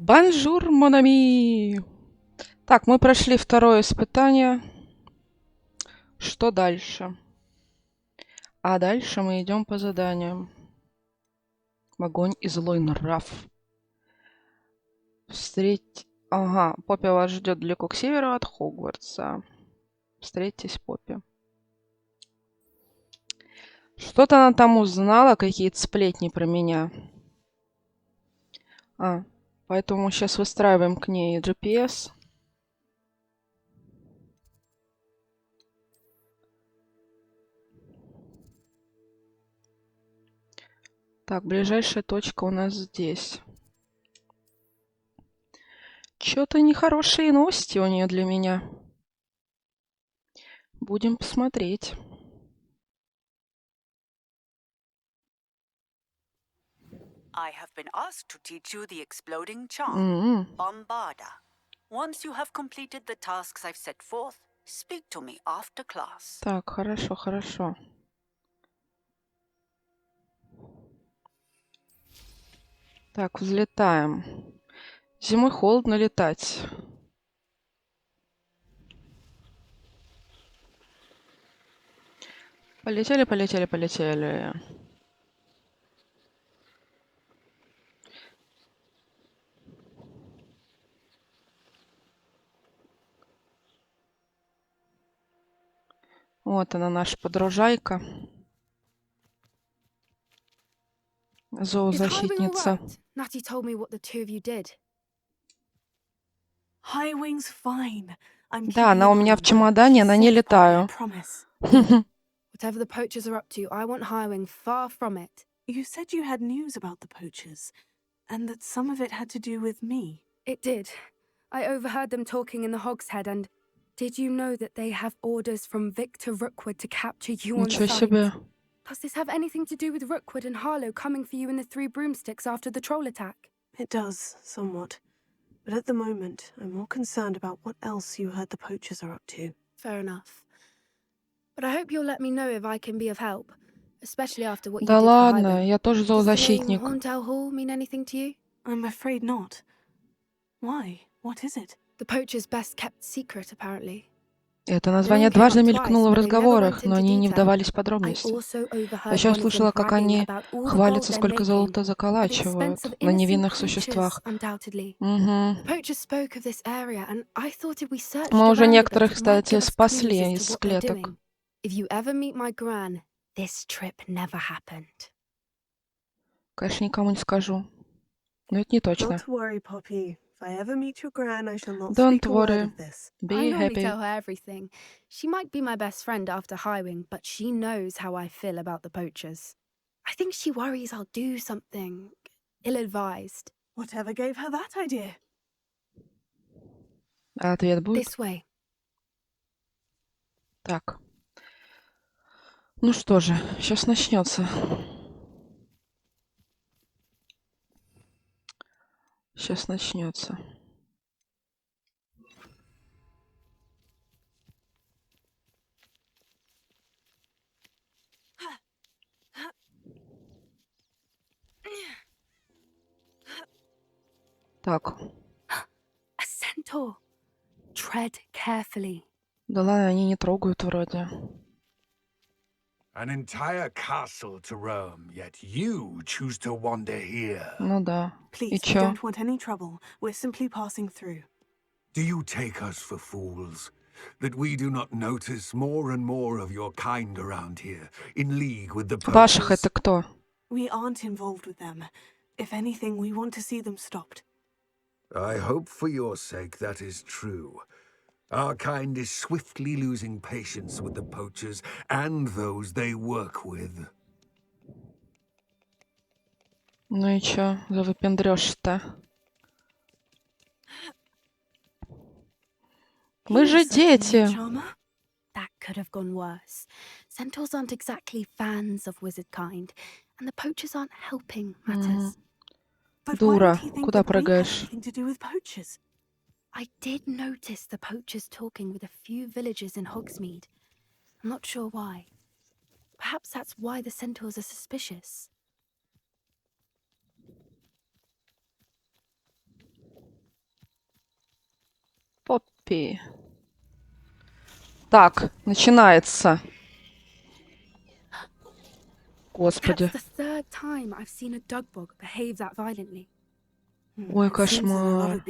Бонжур, монами! Так, мы прошли второе испытание. Что дальше? А дальше мы идем по заданиям. Огонь и злой нрав. Ага, Поппи вас ждет далеко к северу от Хогвартса. Встретитесь, Поппи. Что-то она там узнала, какие-то сплетни про меня. Поэтому сейчас выстраиваем к ней GPS. Так, ближайшая точка у нас здесь. Чё-то нехорошие новости у нее для меня. Будем посмотреть. I have been asked to teach you the exploding charm, Bombarda. Once you have completed the tasks I've set forth, speak to me after class. Так, хорошо, хорошо. Так, взлетаем. Зимой холодно летать. Полетели, полетели, полетели. Вот она, наша подружайка. Зоозащитница. Natty told me what the two of you did. Highwing's fine. Да, она у меня в чемодане, на ней летаю. Whatever the poachers are up to, I want Highwing far from it. You said you had news about the poachers, and that some of it had to do with me. It did. I overheard them talking in the Hogshead, and did you know that they have orders from Victor Rookwood to capture you on Ничего sight? себе. Does this have anything to do with Rookwood and Harlow coming for you in the Three Broomsticks after the troll attack? It does, somewhat. But at the moment, I'm more concerned about what else you heard the poachers are up to. Fair enough. But I hope you'll let me know if I can be of help, especially after what you Да did for ладно, Highwing. я тоже Does the name зоозащитник. Horntail Hall mean anything to you? I'm afraid not. Why? What is it? The poacher's best-kept secret, apparently. Это название дважды мелькнуло в разговорах, но они не вдавались в I подробности. also А overheard еще я one of them слышала, как bragging они about all the gold хвалятся, they're сколько making золота at the заколачивают expense of на innocent невинных creatures, существах. undoubtedly. Угу. The poachers spoke of this area, and I thought if we searched Мы уже around a некоторых, bit, it might кстати, give us clues спасли as to из what they're клеток. doing. If you ever meet my gran, this trip never happened. Конечно, никому не скажу. Но это не точно. Not to worry, Poppy. If I ever meet your gran, I shall not Don't speak a word worry. of this. I Be normally happy. tell her everything. She might be my best friend after Highwing, but she knows how I feel about the poachers. I think she worries I'll do something ill-advised. Whatever gave her that idea? А ответ будет? This way. Так. Ну что же, сейчас начнется. Сейчас начнется. Так. A centaur. Tread carefully. Да ладно, они не трогают вроде. An entire castle to roam, yet you choose to wander here. Ну да. И Please, we чё? don't want any trouble. We're simply passing through. Do you take us for fools? That we do not notice more and more of your kind around here, in league with the Ваших poachers? это кто? We aren't involved with them. If anything, we want to see them stopped. I hope for your sake that is true. Our kind is swiftly losing patience with the poachers and those they work with. Ну и чё за выпендрёж-то? Мы же дети. Charmer? That could have gone worse. Centaurs aren't exactly fans of wizard kind, and the poachers aren't helping matters. But Дура, why would he think куда that we had прыгаешь? anything to do with poachers? I did notice the poachers talking with a few villagers in Hogsmeade. I'm not sure why. Perhaps that's why the centaurs are suspicious. Поппи. Так, начинается. Господи. Ой, кошмар.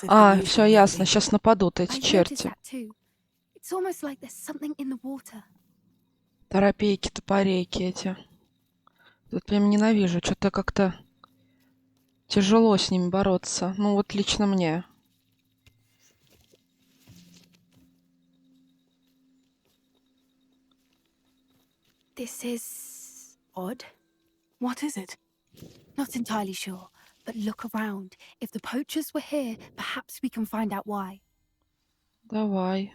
А, все ясно, сейчас нападут эти черти. Торопейки, топорейки эти. Тут прям ненавижу, что-то как-то тяжело с ними бороться. Ну вот лично мне. This is odd. What is it? Not entirely sure, but look around. If the poachers were here, perhaps we can find out why. Давай.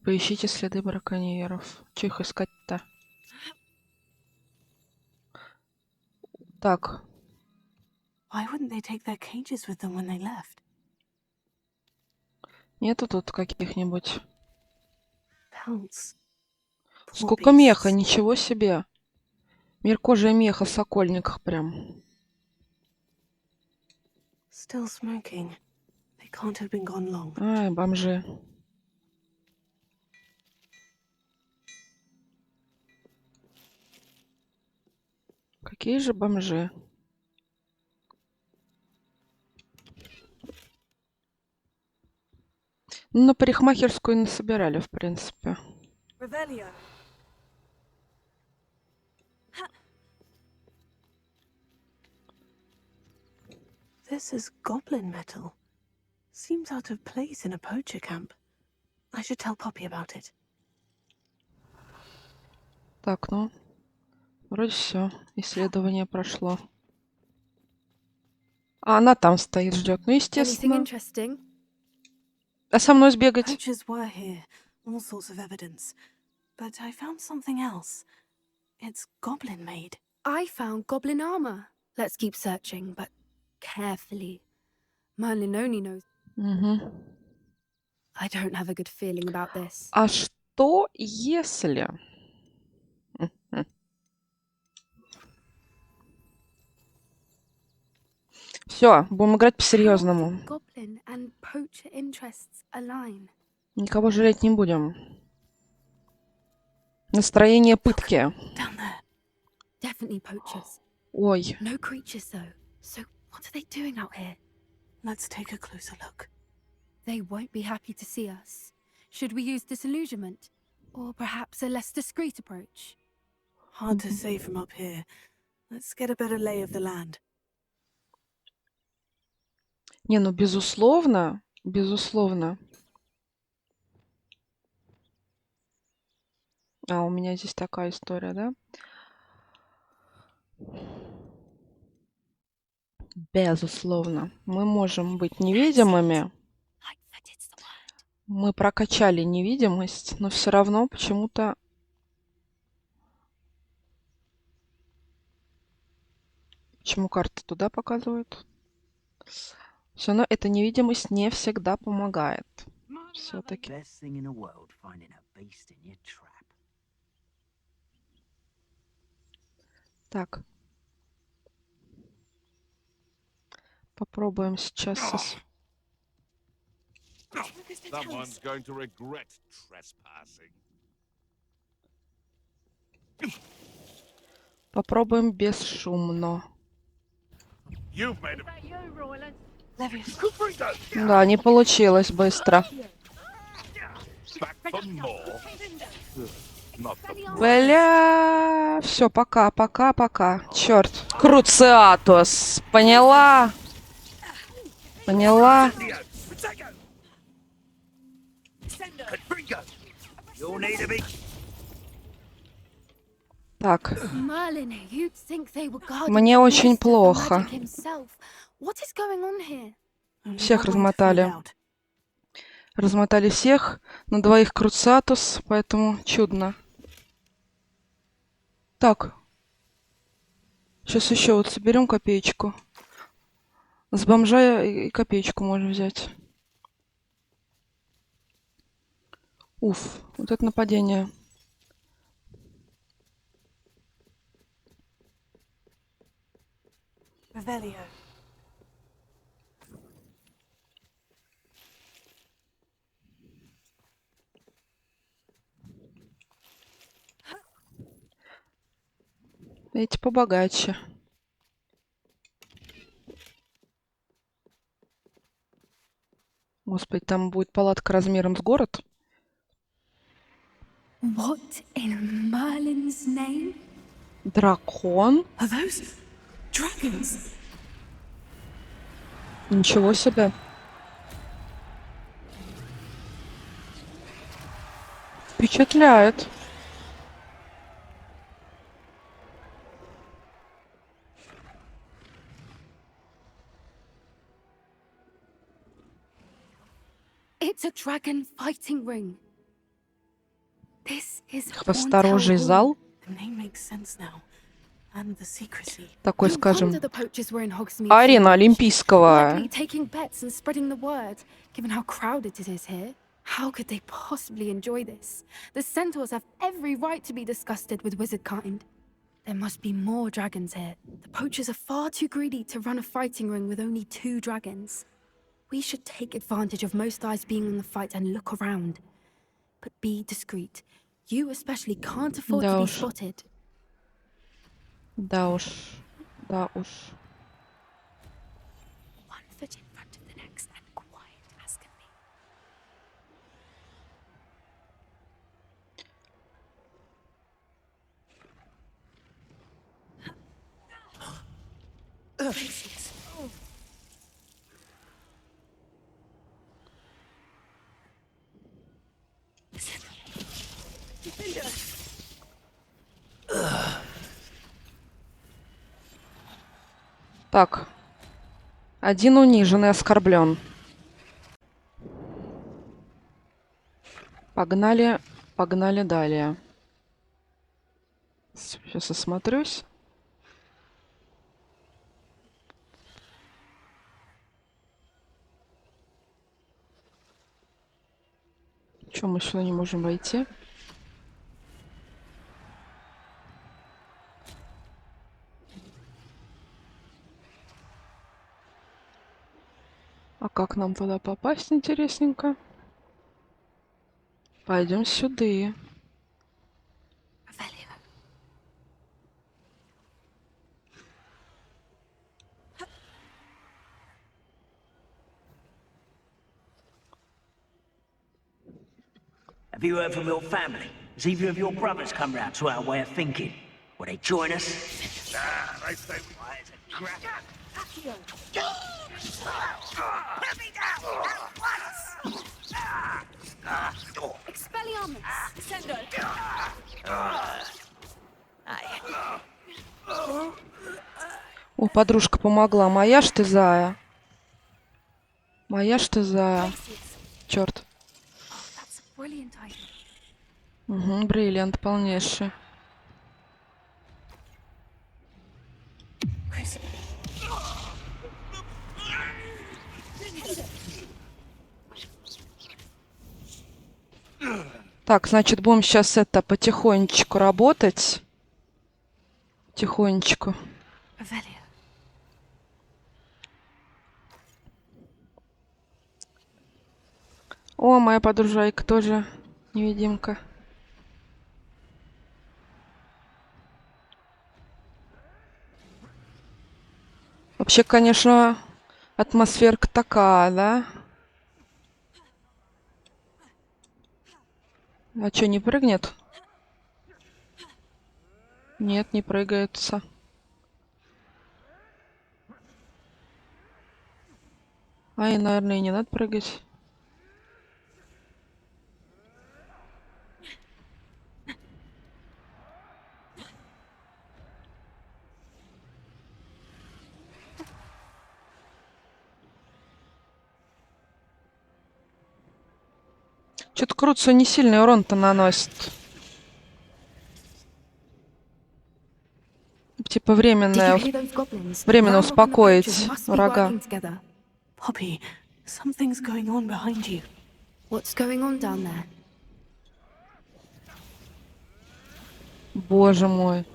Поищите следы браконьеров. Че их искать-то? Так. Why wouldn't they take their cages with them when they left? Нету тут каких-нибудь... Pelts. Сколько меха, ничего себе. Мир кожи и меха в Сокольниках прям. Still smoking. They can't have been gone long. Ай, бомжи. Какие же бомжи? Ну, на парикмахерскую насобирали, в принципе. This is goblin metal. Seems out of place in a poacher camp. I should tell Poppy about it. Так, ну, вроде все. Исследование прошло. А она там стоит, ждет. Ну, естественно. А со мной сбегать? Poachers were here, all sorts of evidence. But I found something else. It's goblin made. I found goblin armor. Let's keep searching, but carefully. Merlin only knows. Угу. I don't have a good feeling about this. А что если... Все, будем играть по-серьезному. Никого жалеть не будем. Настроение пытки. Ой. Let's take a closer look. They won't be happy to see us. Should we use disillusionment? Or perhaps a less discreet approach? Hard to say from up here. Let's get a better lay of the land. Не, ну безусловно, безусловно. А, у меня здесь такая история, да? Безусловно. Мы можем быть невидимыми. Мы прокачали невидимость, но все равно почему-то... Почему карты туда показывают? Все равно эта невидимость не всегда помогает. Все-таки. Так. Попробуем сейчас... Попробуем бесшумно. Да, не получилось быстро. Бля, все, пока, пока, пока. Черт. Круциатус. Поняла? Поняла? Так. Мне очень плохо. Всех размотали. Размотали всех. На двоих круциатус, поэтому чудно. Так. Сейчас еще вот соберем копеечку. С бомжа и копеечку можно взять. Уф, вот это нападение. Revelio. Эти побогаче. Господи, там будет палатка размером с город. What in Merlin's name? Дракон? Are those dragons? Ничего себе. Впечатляет. It's a dragon fighting ring. This is Хвосторожий зал. The name makes sense now. And the secrecy. Такой, скажем, The poachers were in Hogsmeade арена so much, олимпийского. likely taking bets and spreading the word, given how crowded it is here. How could they possibly enjoy this? The centaurs have every right to be disgusted with wizard kind. There must be more dragons here. The poachers are far too greedy to run a fighting ring with only 2 dragons. We should take advantage of most eyes being on the fight and look around. But be discreet. You especially can't afford to be spotted. Да уж. Да уж. One foot in front of the next and quiet as can be. Так. Один унижен и оскорблен. Погнали, погнали далее. Сейчас осмотрюсь. Чё, мы сюда не можем войти? А как нам туда попасть, интересненько? Пойдем сюда. Have you heard from your family? Has either of your brothers come round to our way of thinking? Will they join us? They say Why, it's a crap. Put me down at once! Expelliarmus! Sendo! О, подружка помогла. Моя ж ты зая. Моя ж ты зая. Черт. Угу, бриллиант полнейший. Так, значит, будем сейчас это потихонечку работать. Тихонечку. О, моя подружайка тоже невидимка. Вообще, конечно, атмосферка такая, да? А чё, не прыгнет? Нет, не прыгается. Ай, наверное, и не надо прыгать. Что-то Крутцу не сильный урон-то наносит. Типа временно успокоить врага. Poppy, something's going on behind you. What's going on down there? Боже мой.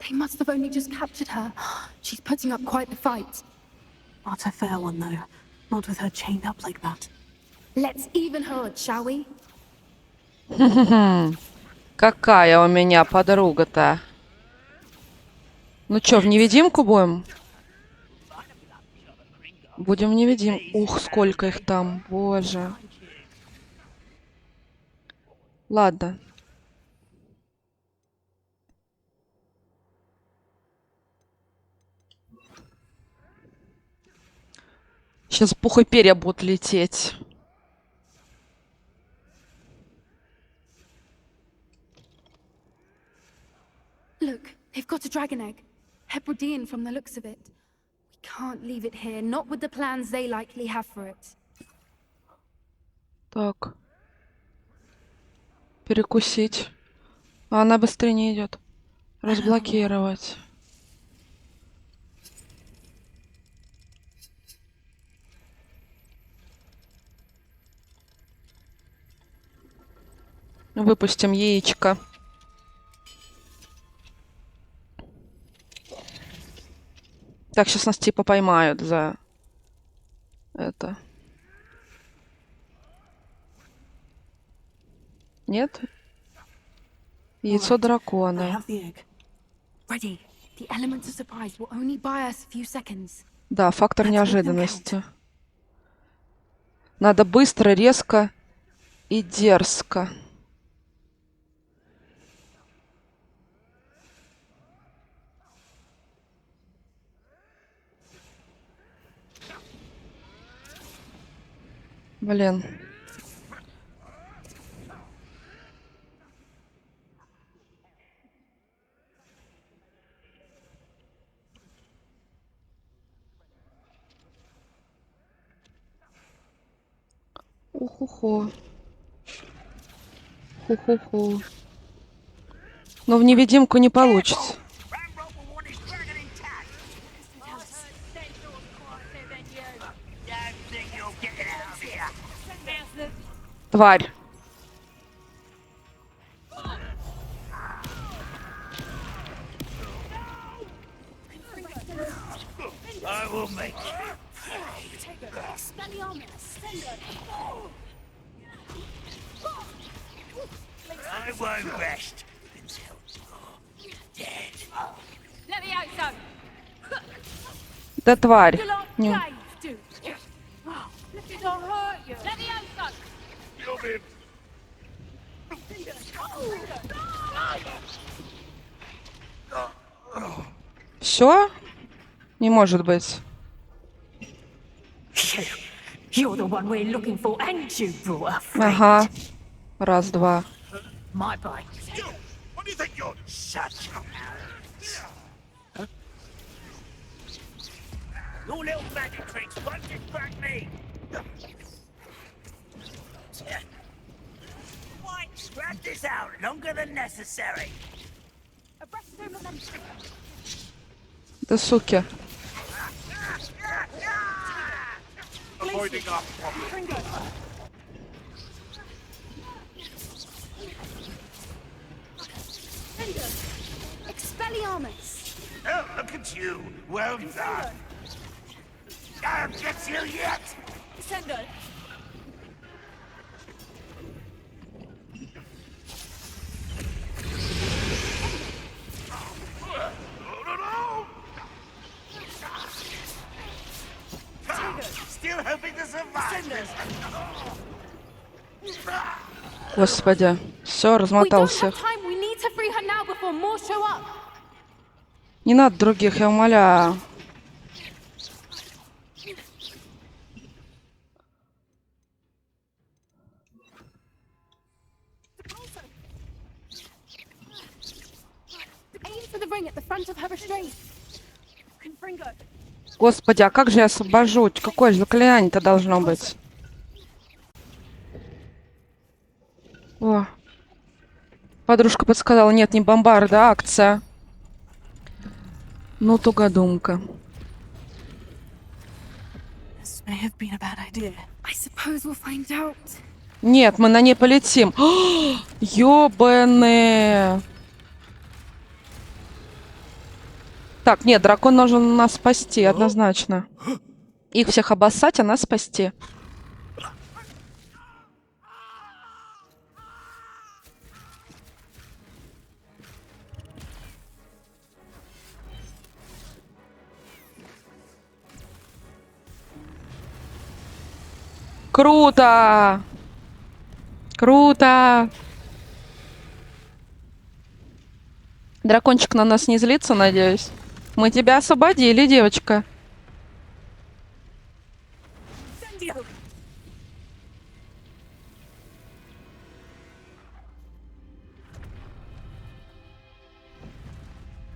They must have only just captured her. She's putting up quite the fight. Not a fair one, though. Not with her chained up like that. Let's even her odds, shall we? Какая у меня подруга-то. Ну чё, в невидимку будем? Будем в невидим. Ух, сколько их там, боже. Ладно. Сейчас пух и перья будут лететь. Look, they've got a dragon egg. Hebridean from the looks of it. We can't leave it here, not with the plans they likely have for it. Так. Перекусить. А она быстрее не идет. Разблокировать. Выпустим яичко. Так, сейчас нас типа поймают за это. Нет? Яйцо дракона. Ready. The element of surprise will only buy us a few seconds. Да, фактор неожиданности. Надо быстро, резко и дерзко. Блин. Уху-ху. Ху-ху-ху. Но в невидимку не получится. Тварь. Да тварь. Не. Все? Не может быть. You're the one we're looking for, and you brought a friend. Ага. Раз, два. My bike. What do you think you're? Such Your little magic tricks won't distract me. Why? Scrap this out longer than necessary. Да суки. Avoiding our problem. Expelliarmus! Oh, look at you. Well done. I'll get you yet. Sendo! Still hoping to survive this. Господи. Все, размотал всех. Не надо других, я умоляю. Господи, а как же я освобожу? Какое же заклинание-то должно быть? О. Подружка подсказала, нет, не бомбарда, а акция. Ну, тугодумка. Нет, мы на ней полетим. Ёбаные. Так, нет, дракон должен нас спасти, однозначно. Их всех обоссать, а нас спасти. Круто! Круто! Дракончик на нас не злится, надеюсь. Мы тебя освободили, девочка.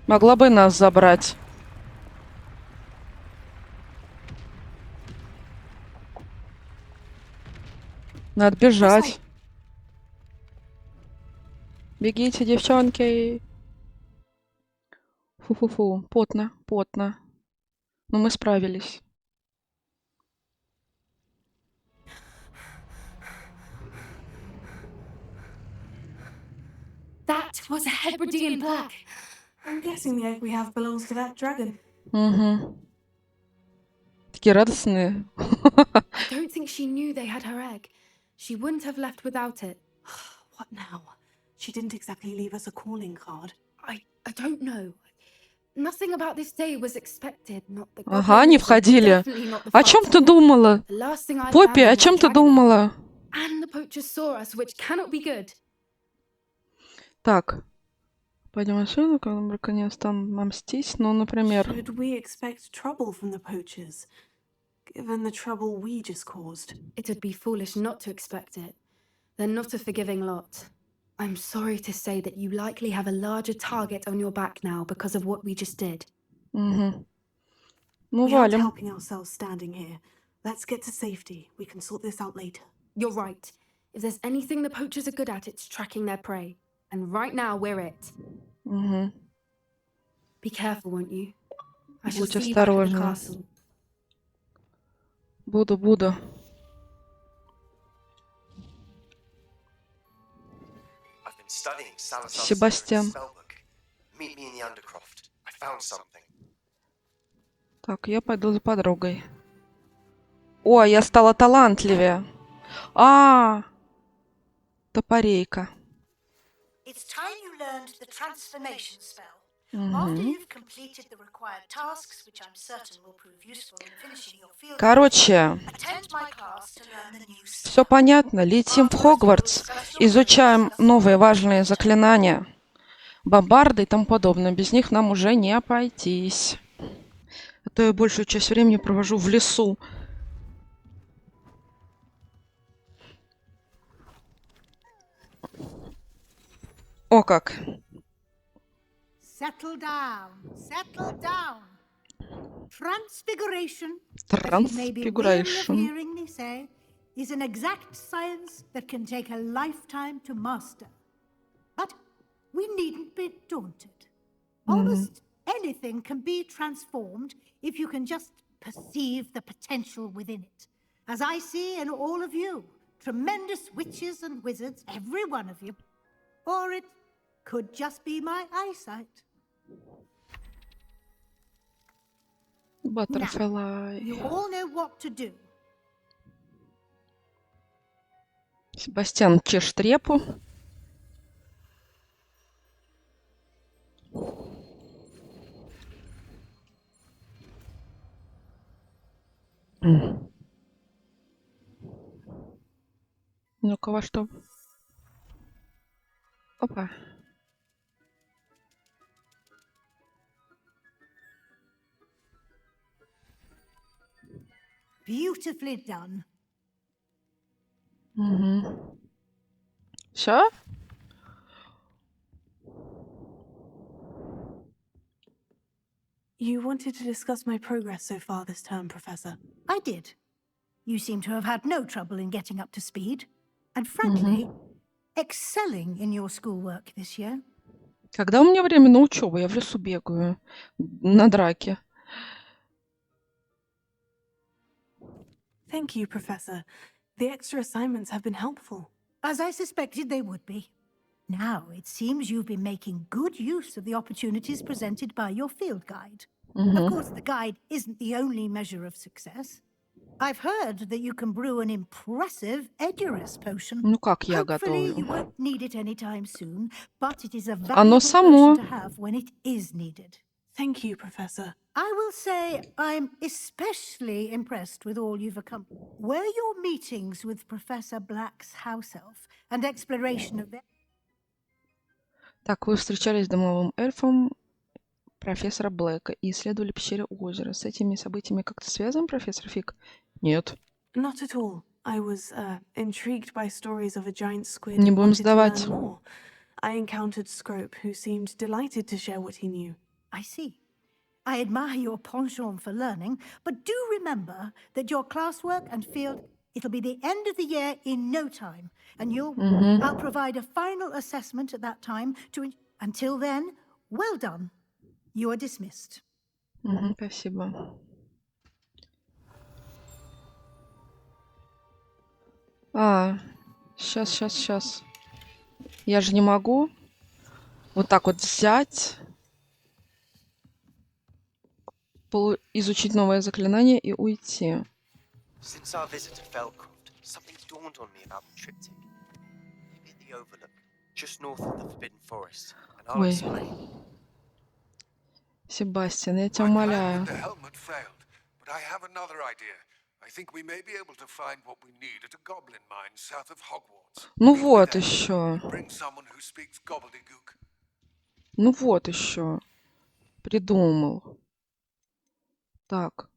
Могла бы нас забрать. Надо бежать. Бегите, девчонки. Фу-фу-фу. Потно, потно. Но мы справились. That was a Hebridean black. I'm guessing the egg we have belongs to that dragon. Угу. Такие радостные. I don't think she knew they had her egg. She wouldn't have left without it. What now? She didn't exactly leave us a calling card. I don't know. Nothing about this day was expected. Not the Ага, они входили. definitely not the О чем fight. ты думала? The last thing I Поппи, о found чем was ты dragon. думала? And the poachers saw us, which cannot be good. Так. Пойдем отсюда, когда браконьеры станут нам мстить. Ну, например... Should we expect trouble from the poachers, given the trouble we just caused? It would be foolish not to expect it. They're not a forgiving lot. I'm sorry to say that you likely have a larger target on your back now because of what we just did. Угу. Ну, We aren't валим. helping ourselves standing here. Let's get to safety. We can sort this out later. You're right. If there's anything the poachers are good at, it's tracking their prey. And right now, we're it. Угу. Be careful, won't you? I shall Будь see you back at the осторожна. castle. Буду, буду. I've been studying Salazar's Себастьян. spellbook. Meet me in the Undercroft. I found something. Так, я пойду за подругой. О, я стала талантливее. Топорейка. It's time you learned the transformation spell. After you've completed the required tasks, which I'm certain will prove useful in finishing your field, Короче, attend my class to learn the new spell. все понятно. Летим в Хогвартс, изучаем новые важные заклинания, бомбарды и тому подобное. Без них нам уже не обойтись. А то я большую часть времени провожу в лесу. О как! Settle down, settle down. Transfiguration, as you may be weary of Трансфигурейшн. hearing me say, is an exact science that can take a lifetime to master. But we needn't be daunted. Almost anything can be transformed if you can just perceive the potential within it. As I see in all of you, tremendous witches and wizards, every one of you. Or it could just be my eyesight. Баттерфлай. You all know what to do. Себастьян чешет репу. Ну-ка, во что? Опа. Beautifully done. Угу. Все? You wanted to discuss my progress so far this term, Professor. I did. You seem to have had no trouble in getting up to speed. And frankly, excelling in your schoolwork this year. Когда у меня время на учебу? Я в лесу бегаю. На драке. Thank you, Professor. The extra assignments have been helpful. As I suspected they would be. Now, it seems you've been making good use of the opportunities presented by your field guide. Мгм. Of course, the guide isn't the only measure of success. I've heard that you can brew an impressive Edurus potion. Ну как я Hopefully, you готовлю? won't need it anytime soon, but it is a Оно valuable само. potion to have when it is needed. Thank you, Professor. I will say I'm especially impressed with all you've accomplished. Were your meetings with Professor Black's house elf and exploration of their... Так, вы встречались с домовым эльфом профессора Блэка и исследовали пещеры у озера. С этими событиями как-то связан профессор Фиг? Нет. Not at all. I was intrigued by stories of a giant squid Не and будем wanted to сдавать. learn more. I encountered Scrope, who seemed delighted to share what he knew. I see. I admire your penchant for learning, but do remember that your classwork and field, it'll be the end of the year in no time, and I'll provide a final assessment at that time until then, well done. You are dismissed. Мгм, спасибо. Сейчас. Я же не могу вот так вот взять, изучить новое заклинание и уйти. Since our visit to Felcroft, something's dawned on me about the triptych. Maybe at the overlook, just north of the Forbidden Forest, and I'll Ой. explain. Себастьян, я тебя My plan умоляю. with the helmet failed, but I have another idea. I think we may be able to find what we need at a goblin mine south of Hogwarts. Ну Meet me вот there еще. and bring someone who speaks gobbledygook. Ну вот еще. Придумал. Так.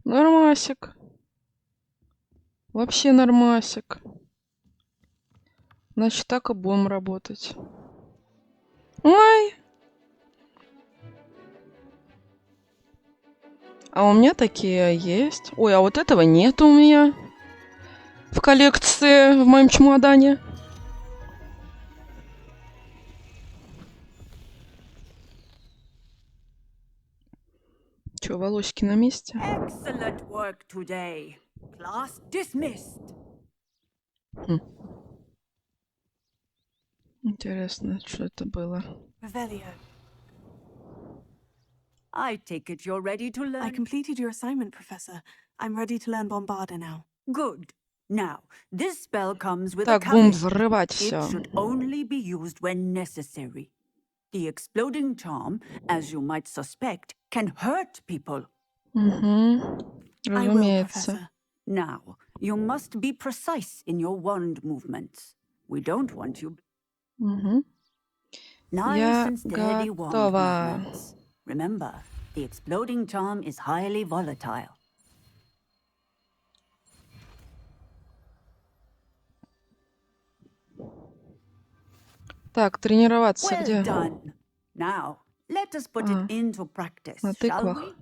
Нормасик. Вообще нормасик. Значит, так и будем работать. Ой! А у меня такие есть. Ой, а вот этого нет у меня в коллекции, в моем чемодане. Чё, волосики на месте? Excellent work today. Class dismissed. Интересно, что это было. Revelio, I take it you're ready to learn. I completed your assignment, Professor. I'm ready to learn Bombarda now. Good. Now, this spell comes with a Так, будем caveat. взрывать It все. should only be used when necessary. The exploding charm, as you might suspect, can hurt people. Угу. I will, Разумеется. Professor. Now, you must be precise in your wand movements. We don't want you... Угу. Nice Я and steady wand готова. movements. Remember, the exploding charm is highly volatile. Так, тренироваться Well где? done. Now, let us put it into practice, на shall тыквах. we?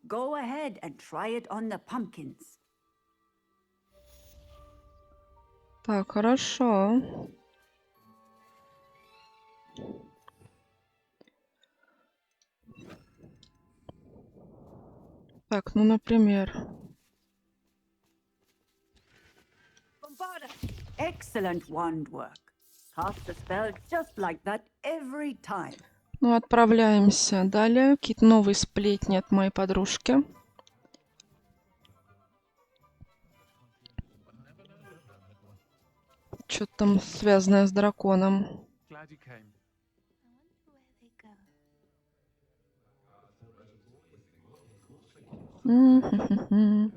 Go ahead and try it on the pumpkins. Так, хорошо. Так, ну, например. Excellent wand work. Cast the spell just like that every time. Ну, отправляемся далее. Какие-то новые сплетни от моей подружки. Что-то там связанное с драконом.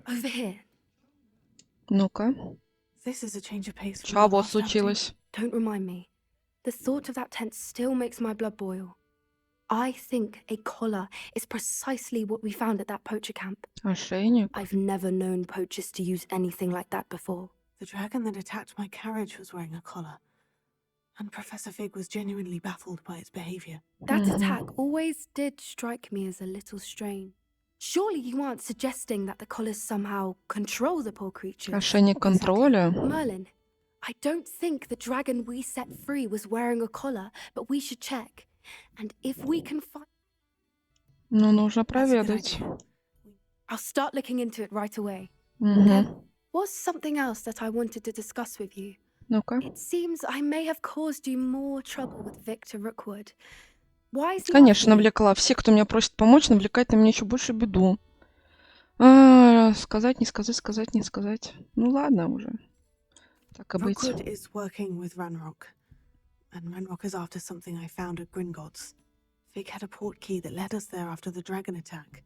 Over here. Ну-ка. This is a change of pace from the Чего last outing. случилось? Don't remind me. The thought of that tent still makes my blood boil. I think a collar is precisely what we found at that poacher camp. Ошейник? I've never known poachers to use anything like that before. The dragon that attacked my carriage was wearing a collar, and Professor Fig was genuinely baffled by its behavior. That attack always did strike me as a little strange. Surely you aren't suggesting that the collars somehow control the poor creatures? Ошейник контроля? Merlin, I don't think the dragon we set free was wearing a collar, but we should check. And if we can find... Ну, нужно That's a good проведать. idea. I'll start looking into it right away. Угу. There was something else that I wanted to discuss with you. Ну-ка. It seems I may have caused you more trouble with Victor Rookwood. Why is he Конечно, not here? навлекла. Все, кто меня просит помочь, навлекает на меня еще больше беду. Сказать, не сказать, сказать, не сказать. Ну ладно уже. Так и быть. Rookwood is working with Ranrock, and Ranrock is after something I found at Gringotts. Fig had a port key that led us there after the dragon attack.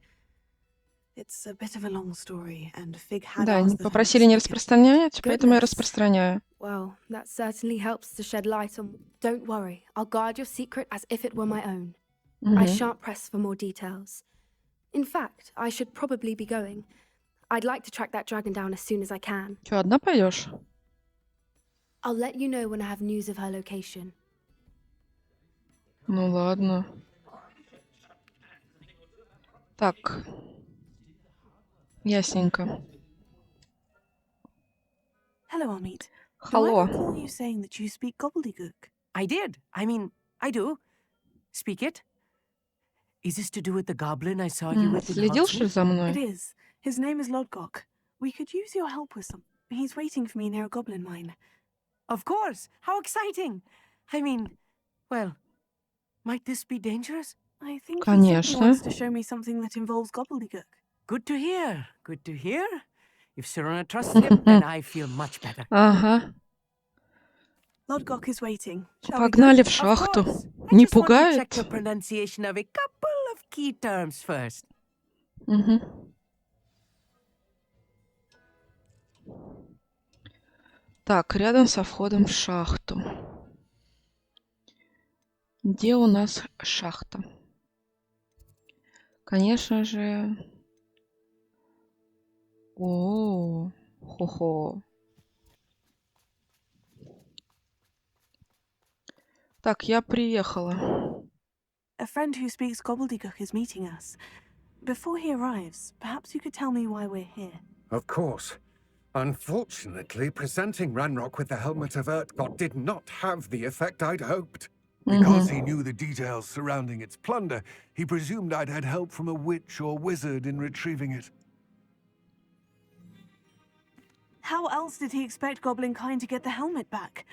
It's a bit of a long story, and Fig had Да, asked that I попросили не speak at Fig. распространять, поэтому я Goodness. распространяю. Well, that certainly helps to shed light on... Don't worry, I'll guard your secret as if it were my own. I Угу. shan't press for more details. In fact, I should probably be going. I'd like to track that dragon down as soon as I can. Че, одна пойдешь? I'll let you know when I have news of her location. Ну ладно. Так. Ясненько. Hello, Amit. Do I Hello. recall you saying that you speak gobbledygook? I did. I mean, I do. Speak it. Is this to do with the goblin I saw you with in Следил, что ли, Hogsmeade? за It мной? is. His name is Lodgok. We could use your help with some. He's waiting for me near a goblin mine. Of course. How exciting. I mean, well, might this be dangerous? I think he Конечно. simply wants to show me something that involves gobbledygook. Good to hear. Good to hear. If Sirona trusts him, then I feel much better. Ага. Lodgok is waiting. Shall we go? Погнали в Of шахту. course. I Не just want to check пугает? the pronunciation of a couple of key terms first. Угу. Так, рядом со входом в шахту. Где у нас шахта? Конечно же... О, хо-хо. Так, я приехала. A friend who speaks gobbledygook is meeting us. Before he arrives, perhaps you could tell me why we're here. Of course. Unfortunately, presenting Ranrock with the helmet of Urtkot did not have the effect I'd hoped. Because he knew the details surrounding its plunder, he presumed I'd had help from a witch or wizard in retrieving it. How else did he expect Goblinkind to get the helmet back?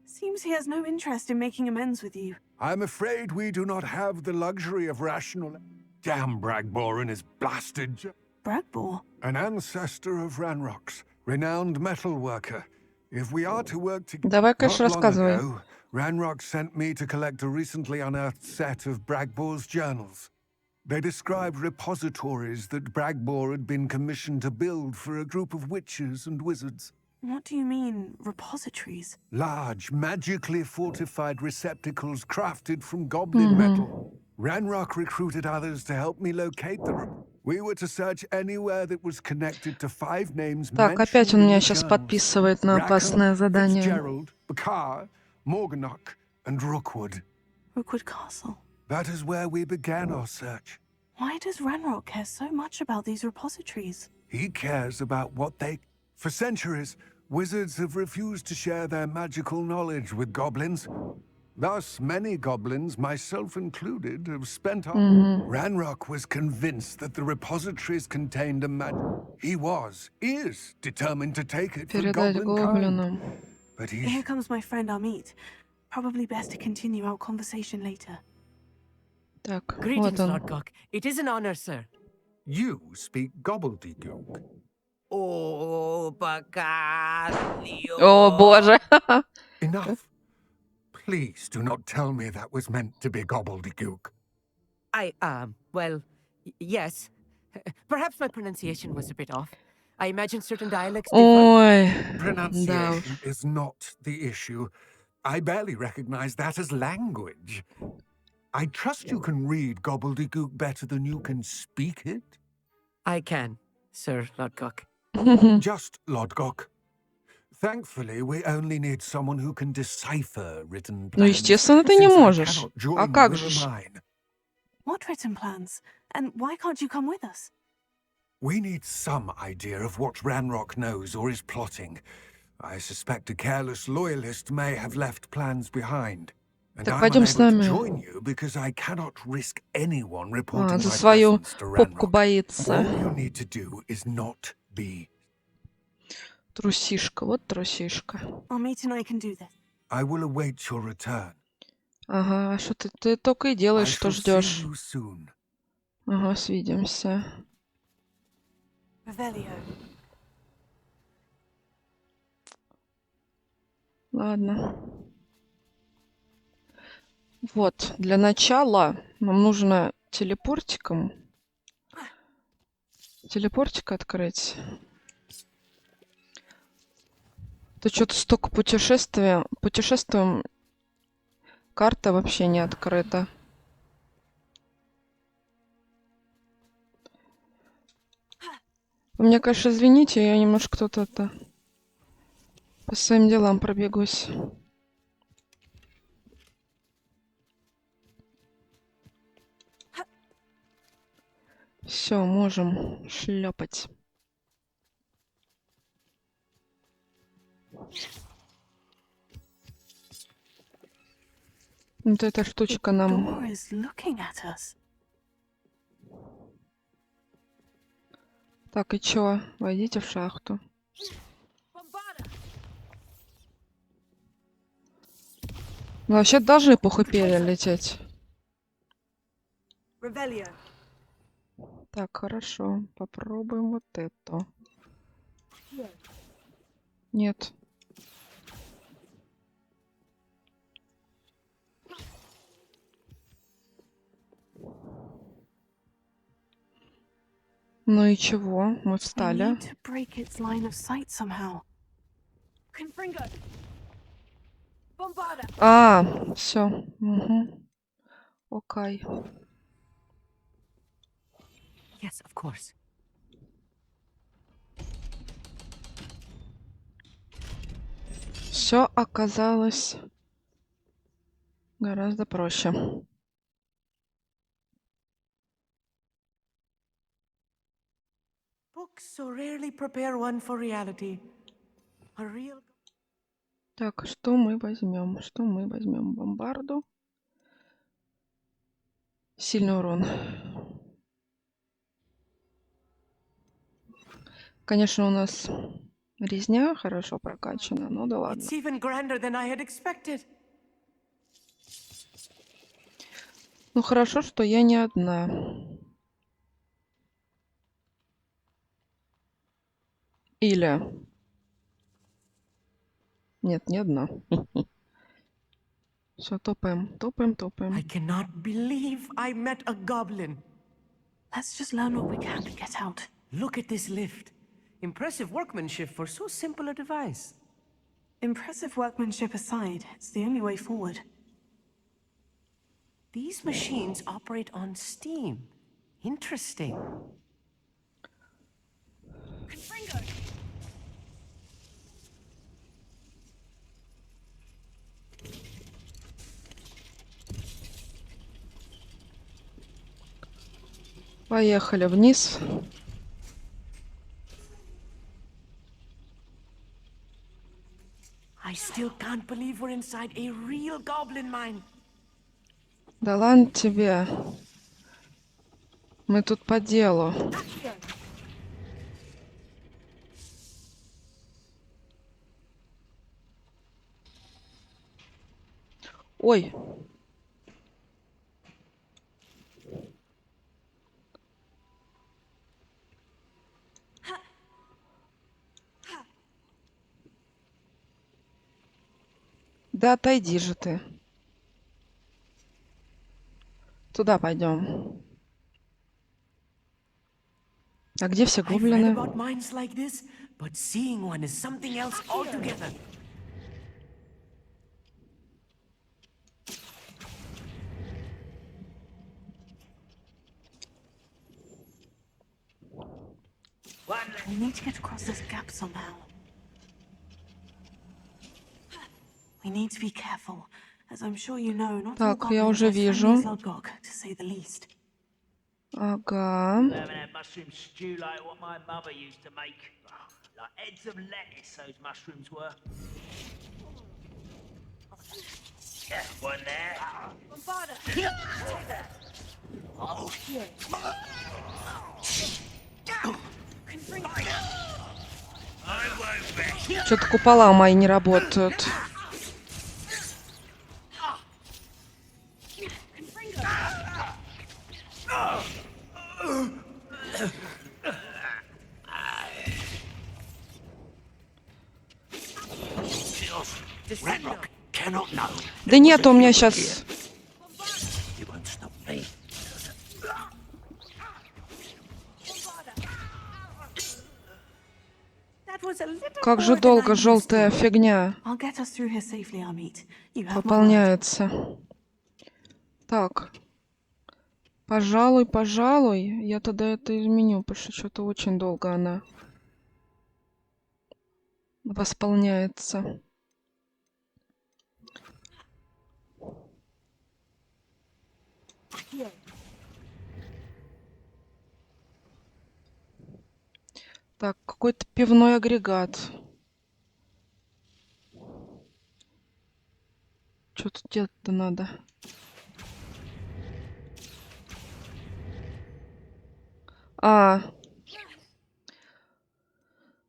Seems he has no interest in making amends with you. I'm afraid we do not have the luxury of rational... Damn Bragbor and his blasted... Bragbor? An ancestor of Ranrock's, renowned metal worker. If we are to work together... Давай, конечно, Not long рассказывай. ago, Ranrock sent me to collect a recently unearthed set of Bragbor's journals. They described repositories that Bragbor had been commissioned to build for a group of witches and wizards. What do you mean, repositories? Large, magically fortified receptacles crafted from goblin metal. Ranrock recruited others to help me locate them. We were to search anywhere that was connected to 5 names Так, опять он mentioned in меня the сейчас journals. подписывает на опасное Rackham, задание. Fitzgerald, Bakar, Morganach, and Rookwood. Rookwood Castle. That is where we began our search. Why does Ranrock care so much about these repositories? He cares about what they... For centuries, wizards have refused to share their magical knowledge with goblins. Thus, many goblins, myself included, have spent our... Ranrock was convinced that the repositories contained a is determined to take it for Передать goblin гоблинам. But Here he's... comes my friend Amit. Probably best to continue our conversation later. Так, вот Greetings, он. Lord Cock. It is an honor, sir. You speak gobbledygook. Oh, Bacalio. О, боже. Enough. Please do not tell me that was meant to be gobbledygook. Well, yes. Perhaps my pronunciation was a bit off. I imagine certain dialects differ. Ой, да Pronunciation уж. is not the issue. I barely recognize that as language. I trust you can read gobbledygook better than you can speak it. I can, Sir Lord Cock. Just Lodgok. Thankfully, we only need someone who can decipher written plans. Ну, естественно, ты не since I можешь. cannot join А как with же? mine. What written plans? And why can't you come with us? We need some idea of what Ranrock knows or is plotting. I suspect a careless loyalist may have left plans behind. And Так, I'm пойдем с unable to нами. join you because I cannot risk anyone reporting За my свою presence to попку Ranrock. боится. All you need to do is not be. Трусишка, вот трусишка. Our mate and I can do this. I will await your return. Ага, а что ты только и I делаешь, что shall see ждешь. you soon. Ага, свидимся. Revelio. Ладно. Вот, для начала нам нужно телепортик открыть. То что-то столько путешествуем, карта вообще не открыта. Вы меня, конечно, извините, я немножко тут по своим делам пробегусь. Все, можем шлепать. Вот эта штучка нам... Door is looking at us. Так, и чё? Войдите в шахту. Ну, вообще должны пух и перья лететь. Revelio. Так, хорошо. Попробуем вот это. Нет. Ну и чего? Мы We встали. need to break its line of sight somehow. Confringo. Bombarda. А, все. Угу. Окей. Yes, of course. Все оказалось гораздо проще. Books so rarely prepare one for reality. A real... Так, что мы возьмем? Что мы возьмем? Бомбарду. Сильный урон. Конечно, у нас резня хорошо прокачана, но да ладно. It's even grander than I had expected. Ну хорошо, что я не одна. Или... Нет, не одна. Все, топаем. I cannot believe I met a goblin. Let's just learn what we can to get out. Look at this lift. Impressive workmanship for so simple a device. Impressive workmanship aside, it's the only way forward. These machines operate on steam. Interesting. Поехали вниз. I still can't believe we're inside a real goblin mine. Да ладно тебе. Мы тут по делу. Ой. Да отойди же ты. Туда пойдем. А где все I've read гоблины? about mines like this, but seeing one is something else altogether. We need to get across this gap somehow. We need to be careful, as I'm sure you know, not all Так, я goblins уже are friendly вижу. as Lodgok, to say the least. Ага. We haven't had mushroom stew like what my mother used to make. Like heads of lettuce, those mushrooms were. One there. Что-то купола мои не работают. Да нет, у меня сейчас... Как же долго желтая фигня выполняется. Так. Пожалуй, я тогда это изменю, потому что что-то очень долго она восполняется. Так, какой-то пивной агрегат. Что тут делать-то надо?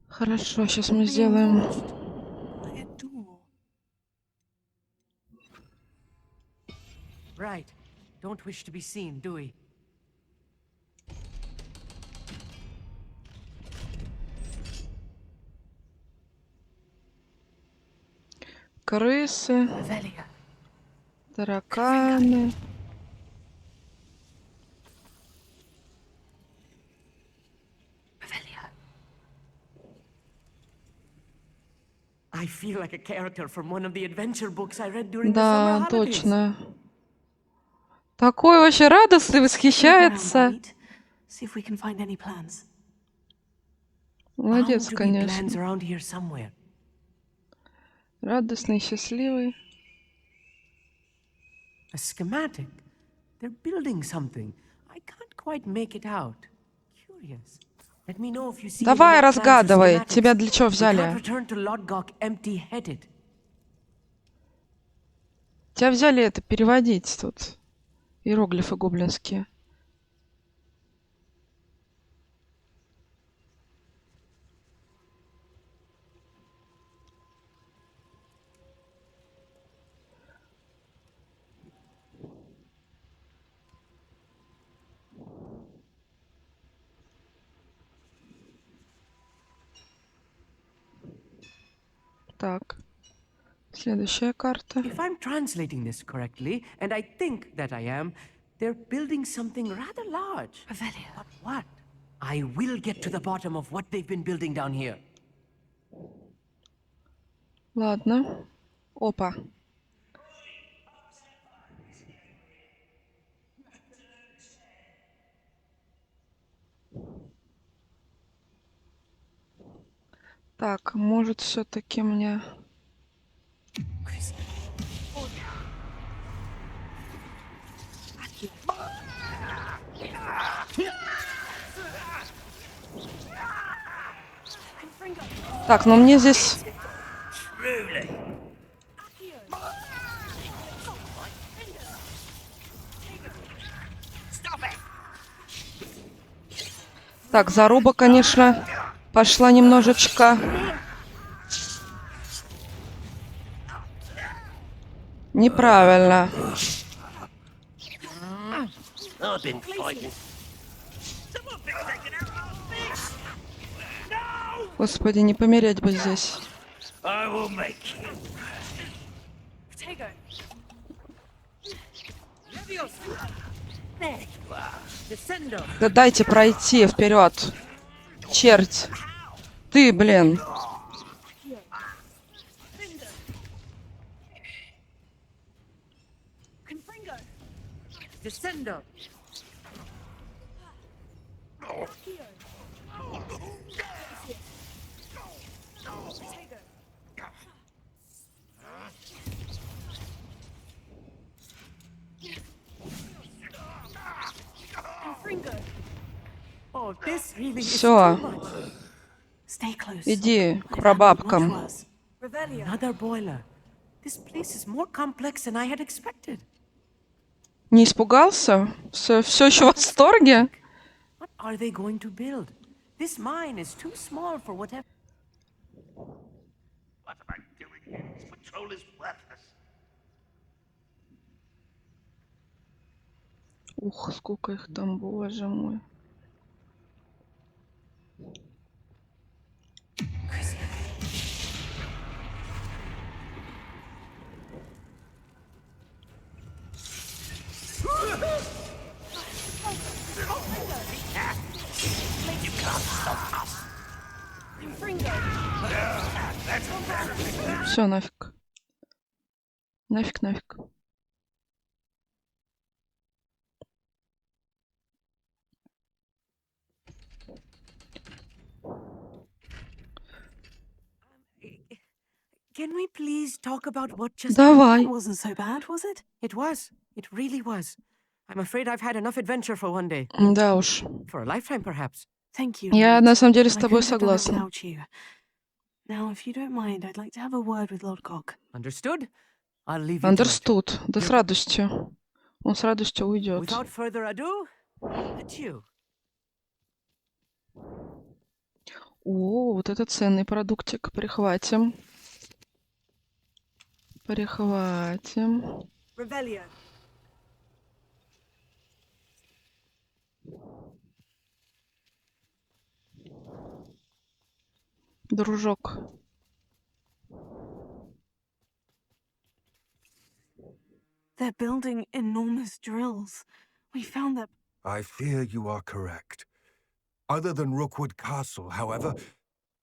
Хорошо, сейчас мы сделаем... Right. Don't wish to be seen, do we? Крысы, тараканы. I feel like a character from one of the adventure books I read during the Да, summer holidays. точно. Такой вообще радостный, восхищается. Молодец, конечно. Радостный, счастливый. A schematic. They're building something. I can't quite make it out. Curious. Let me know if you see. Давай, разгадывай. Тебя для чего взяли? Тебя взяли это переводить тут. Иероглифы гоблинские. Так. Следующая карта. If I'm translating this correctly, and I think that I am, they're building something rather large. But what? I will get to the bottom of what they've been building down here. Ладно. Опа. Так, может, все-таки мне... Так, но мне здесь... Так, заруба, конечно, пошла немножечко. Неправильно. Господи, не помереть бы здесь. Да дайте пройти вперед. Черть. Ты, блин. Все. Иди к прабабкам. Another boiler. This place is more complex than I had expected. Не испугался? Все еще в восторге? What are they going to build? This mine is too small for whatever. What am I doing here? This patrol is worthless. Ух, сколько их там, боже мой. Все, нафиг. Нафиг. Can we please talk about what just Давай. It wasn't so bad, was it? It was. It really was. I'm afraid I've had enough adventure for one day. Да уж. For a lifetime, perhaps. Thank you. Я Lord. на самом деле с I тобой couldn't have done it согласна. without you. Now, if you don't mind, I'd like to have a word with Lord Gog. Understood? I'll leave you to it. Understood. Да с радостью. Он с радостью уйдет. Without further ado, at you. О, вот это ценный продуктик. Прихватим. Revelio. Дружок. They're building enormous drills. We found that. I fear you are correct. Other than Rookwood Castle, however...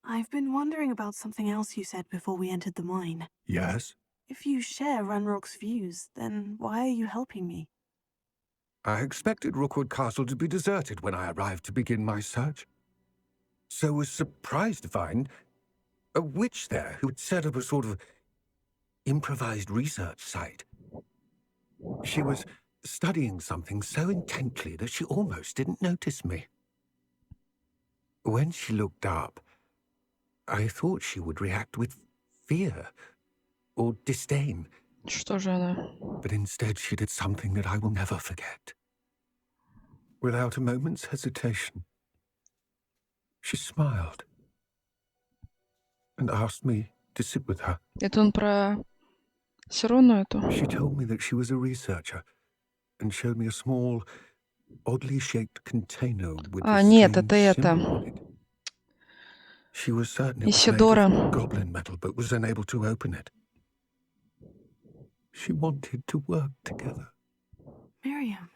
I've been wondering about something else you said before we entered the mine. Yes? If you share Ranrock's views, then why are you helping me? I expected Rookwood Castle to be deserted when I arrived to begin my search. So was surprised to find a witch there who had set up a sort of improvised research site. She was studying something so intently that she almost didn't notice me. When she looked up, I thought she would react with fear or disdain. Что же она? But instead she did something that I will never forget. Without a moment's hesitation, she smiled and asked me to sit with her. Это он про Сирону эту? She told me that she was a researcher and showed me a small, oddly shaped container with a нет, strange это это. symbol on it. She was certain it was made Исидора. of goblin metal, but was unable to open it. She wanted to work together. Miriam.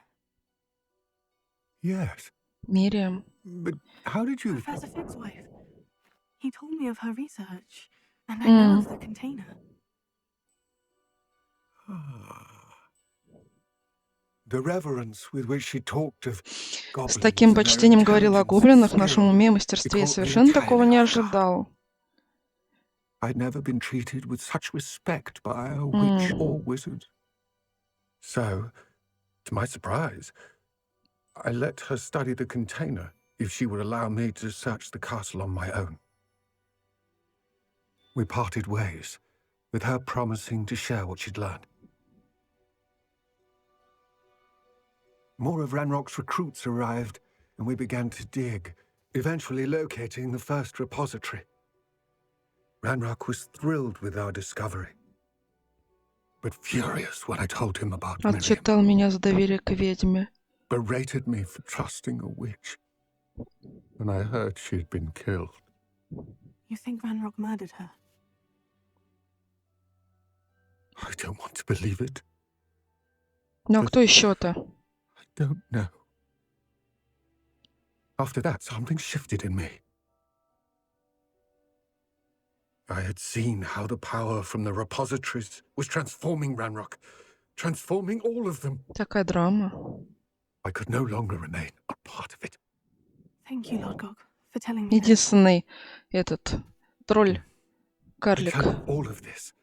Yes. Мириам. But how did you... Professor Figg's wife. He told me of her research, and I know of the container. The reverence with which she talked of goblins С таким and their почтением говорил о intelligence гоблинах, and нашем skill. уме, мастерстве. Я совершенно такого не ожидал. I'd never been treated with such respect by a witch or wizard. So, to my surprise, I let her study the container if she would allow me to search the castle on my own. We parted ways, with her promising to share what she'd learned. More of Ranrock's recruits arrived, and we began to dig, eventually locating the first repository. Ranrock was thrilled with our discovery, but furious when I told him about Miriam. Отчитал меня за доверие к ведьме. Berated me for trusting a witch, and I heard she had been killed. You think Ranrock murdered her? I don't want to believe it. Ну а кто еще-то? I don't know. After that, something shifted in me. I had seen how the power from the repositories was transforming Ranrock, transforming all of them. Такая драма. I could no longer remain a part of it. Thank you, Lord Gog, for telling me. Единственный этот тролль, I карлик. tell you all of this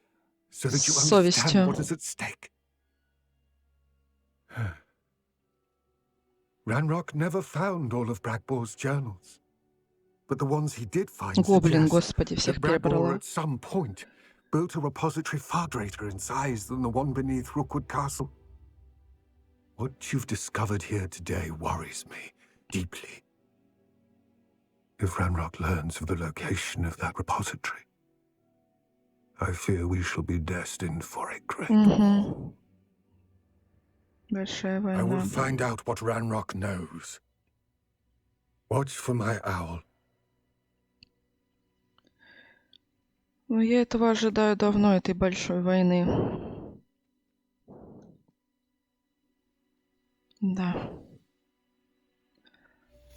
so that you С совестью. understand what is at stake. Ranrock never found all of Bragbor's journals, but the ones he did find Гоблин, suggest господи, всех that Bragbor перебрала. at some point built a repository far greater in size than the one beneath Rookwood Castle. What you've discovered here today worries me deeply. If Ranrock learns of the location of that repository, I fear we shall be destined for a great war. Большая I will война. find out what Ranrock knows. Watch for my owl. Ну, я этого ожидаю давно, этой большой войны. Да.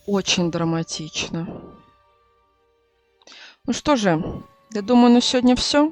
Очень драматично. Ну что же, я думаю, на сегодня все.